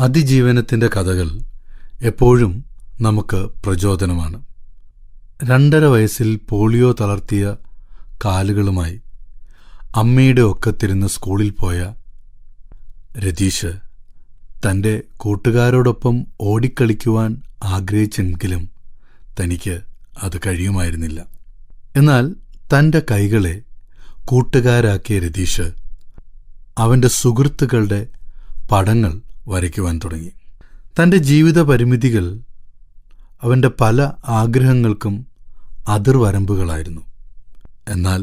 അതിജീവനത്തിന്റെ കഥകൾ എപ്പോഴും നമുക്ക് പ്രചോദനമാണ്. 2.5 വയസ്സിൽ പോളിയോ തളർത്തിയ കാലുകളുമായി അമ്മയുടെ ഒക്കത്തിരുന്ന് സ്കൂളിൽ പോയ രതീഷ് തൻ്റെ കൂട്ടുകാരോടൊപ്പം ഓടിക്കളിക്കുവാൻ ആഗ്രഹിച്ചെങ്കിലും തനിക്ക് അത് കഴിയുമായിരുന്നില്ല. എന്നാൽ തൻ്റെ കൈകളെ കൂട്ടുകാരാക്കിയ രതീഷ് അവൻ്റെ സുഹൃത്തുക്കളുടെ പടങ്ങൾ വരയ്ക്കുവാൻ തുടങ്ങി. തൻ്റെ ജീവിത പരിമിതികൾ അവൻ്റെ പല ആഗ്രഹങ്ങൾക്കും അതിർവരമ്പുകളായിരുന്നു. എന്നാൽ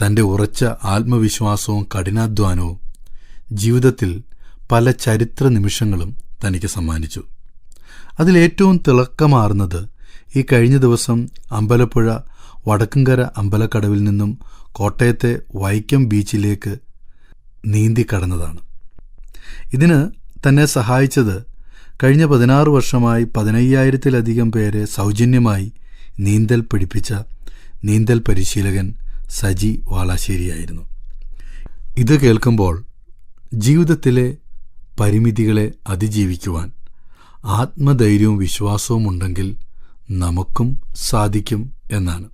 തൻ്റെ ഉറച്ച ആത്മവിശ്വാസവും കഠിനാധ്വാനവും ജീവിതത്തിൽ പല ചരിത്ര നിമിഷങ്ങളും തനിക്ക് സമ്മാനിച്ചു. അതിലേറ്റവും തിളക്കമാർന്നത് ഈ കഴിഞ്ഞ ദിവസം അമ്പലപ്പുഴ വടക്കുംകര അമ്പലക്കടവിൽ നിന്നും കോട്ടയത്തെ വൈക്കം ബീച്ചിലേക്ക് നീന്തിക്കടന്നതാണ്. ഇതിന് തന്നെ സഹായിച്ചത് കഴിഞ്ഞ 16 വർഷമായി 15,000-ലധികം പേരെ സൗജന്യമായി നീന്തൽ പഠിപ്പിച്ച നീന്തൽ പരിശീലകൻ സജി വാളാശ്ശേരിയായിരുന്നു. ഇത് കേൾക്കുമ്പോൾ ജീവിതത്തിലെ പരിമിതികളെ അതിജീവിക്കുവാൻ ആത്മധൈര്യവും വിശ്വാസവും ഉണ്ടെങ്കിൽ നമുക്കും സാധിക്കും എന്നാണ്.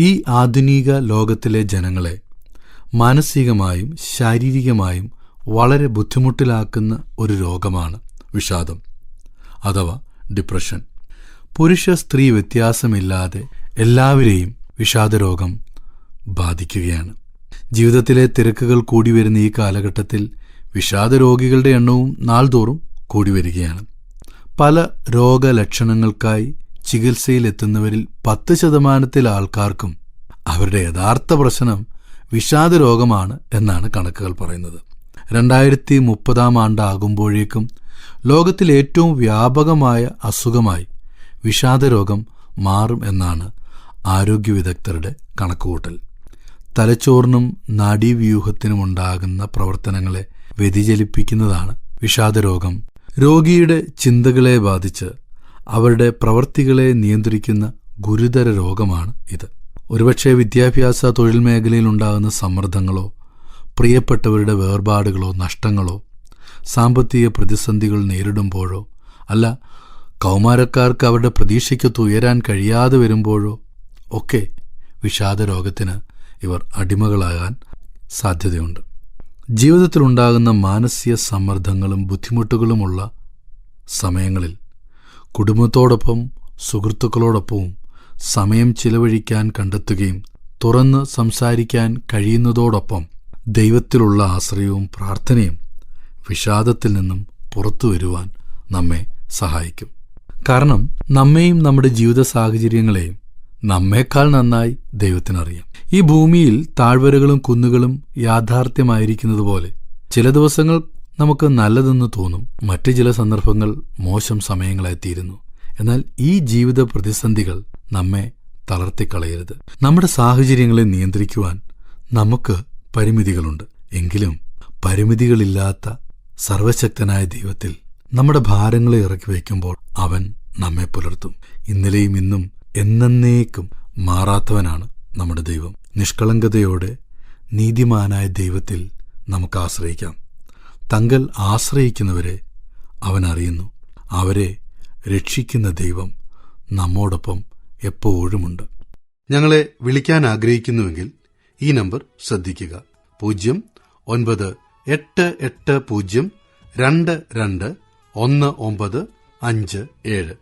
ഈ ആധുനിക ലോകത്തിലെ ജനങ്ങളെ മാനസികമായും ശാരീരികമായും വളരെ ബുദ്ധിമുട്ടിലാക്കുന്ന ഒരു രോഗമാണ് വിഷാദം അഥവാ ഡിപ്രഷൻ. പുരുഷ സ്ത്രീ വ്യത്യാസമില്ലാതെ എല്ലാവരെയും വിഷാദരോഗം ബാധിക്കുകയാണ്. ജീവിതത്തിലെ തിരക്കുകൾ കൂടി വരുന്ന ഈ കാലഘട്ടത്തിൽ വിഷാദരോഗികളുടെ എണ്ണവും നാൾതോറും കൂടി വരികയാണ്. പല രോഗലക്ഷണങ്ങൾക്കായി ചികിത്സയിലെത്തുന്നവരിൽ 10% ആൾക്കാർക്കും അവരുടെ യഥാർത്ഥ പ്രശ്നം വിഷാദരോഗമാണ് എന്നാണ് കണക്കുകൾ പറയുന്നത്. 2030 ആണ്ടാകുമ്പോഴേക്കും ലോകത്തിൽ ഏറ്റവും വ്യാപകമായ അസുഖമായി വിഷാദരോഗം മാറും എന്നാണ് ആരോഗ്യ വിദഗ്ധരുടെ കണക്കുകൂട്ടൽ. തലച്ചോറിനും നാഡീവ്യൂഹത്തിനുമുണ്ടാകുന്ന പ്രവർത്തനങ്ങളെ വ്യതിചലിപ്പിക്കുന്നതാണ് വിഷാദരോഗം. രോഗിയുടെ ചിന്തകളെ ബാധിച്ച് അവരുടെ പ്രവൃത്തികളെ നിയന്ത്രിക്കുന്ന ഗുരുതര രോഗമാണ് ഇത്. ഒരുപക്ഷെ വിദ്യാഭ്യാസ തൊഴിൽ മേഖലയിൽ ഉണ്ടാകുന്ന സമ്മർദ്ദങ്ങളോ പ്രിയപ്പെട്ടവരുടെ വേർപാടുകളോ നഷ്ടങ്ങളോ സാമ്പത്തിക പ്രതിസന്ധികൾ നേരിടുമ്പോഴോ അല്ല കൗമാരക്കാർക്ക് അവരുടെ പ്രതീക്ഷയ്ക്കൊത്ത് ഉയരാൻ കഴിയാതെ വരുമ്പോഴോ ഒക്കെ വിഷാദരോഗത്തിന് ഇവർ അടിമകളാകാൻ സാധ്യതയുണ്ട്. ജീവിതത്തിലുണ്ടാകുന്ന മാനസിക സമ്മർദ്ദങ്ങളും ബുദ്ധിമുട്ടുകളുമുള്ള സമയങ്ങളിൽ കുടുംബത്തോടൊപ്പം സുഹൃത്തുക്കളോടൊപ്പവും സമയം ചിലവഴിക്കാൻ കണ്ടെത്തുകയും തുറന്ന് സംസാരിക്കാൻ കഴിയുന്നതോടൊപ്പം ദൈവത്തിലുള്ള ആശ്രയവും പ്രാർത്ഥനയും വിഷാദത്തിൽ നിന്നും പുറത്തു വരുവാൻ നമ്മെ സഹായിക്കും. കാരണം നമ്മെയും നമ്മുടെ ജീവിത സാഹചര്യങ്ങളെയും നമ്മേക്കാൾ നന്നായി ദൈവത്തിനറിയാം. ഈ ഭൂമിയിൽ താഴ്വരകളും കുന്നുകളും യാഥാർത്ഥ്യമായിരിക്കുന്നത് പോലെ ചില ദിവസങ്ങൾ നമുക്ക് നല്ലതെന്ന് തോന്നും, മറ്റു ചില സന്ദർഭങ്ങൾ മോശം സമയങ്ങളായിത്തീരുന്നു. എന്നാൽ ഈ ജീവിത പ്രതിസന്ധികൾ നമ്മെ തളർത്തിക്കളയരുത്. നമ്മുടെ സാഹചര്യങ്ങളെ നിയന്ത്രിക്കുവാൻ നമുക്ക് പരിമിതികളുണ്ട്. എങ്കിലും പരിമിതികളില്ലാത്ത സർവശക്തനായ ദൈവത്തിൽ നമ്മുടെ ഭാരങ്ങളെ ഇറക്കി വയ്ക്കുമ്പോൾ അവൻ നമ്മെ പുലർത്തും. ഇന്നലെയും ഇന്നും എന്നേക്കും മാറാത്തവനാണ് നമ്മുടെ ദൈവം. നിഷ്കളങ്കതയോടെ നീതിമാനായ ദൈവത്തിൽ നമുക്ക് ആശ്രയിക്കാം. തങ്ങൾ ആശ്രയിക്കുന്നവരെ അവൻ അറിയുന്നു. അവരെ രക്ഷിക്കുന്ന ദൈവം നമ്മോടൊപ്പം എപ്പോഴുമുണ്ട്. ഞങ്ങളെ വിളിക്കാൻ ആഗ്രഹിക്കുന്നുവെങ്കിൽ ഈ നമ്പർ ശ്രദ്ധിക്കുക: 0988022195 7.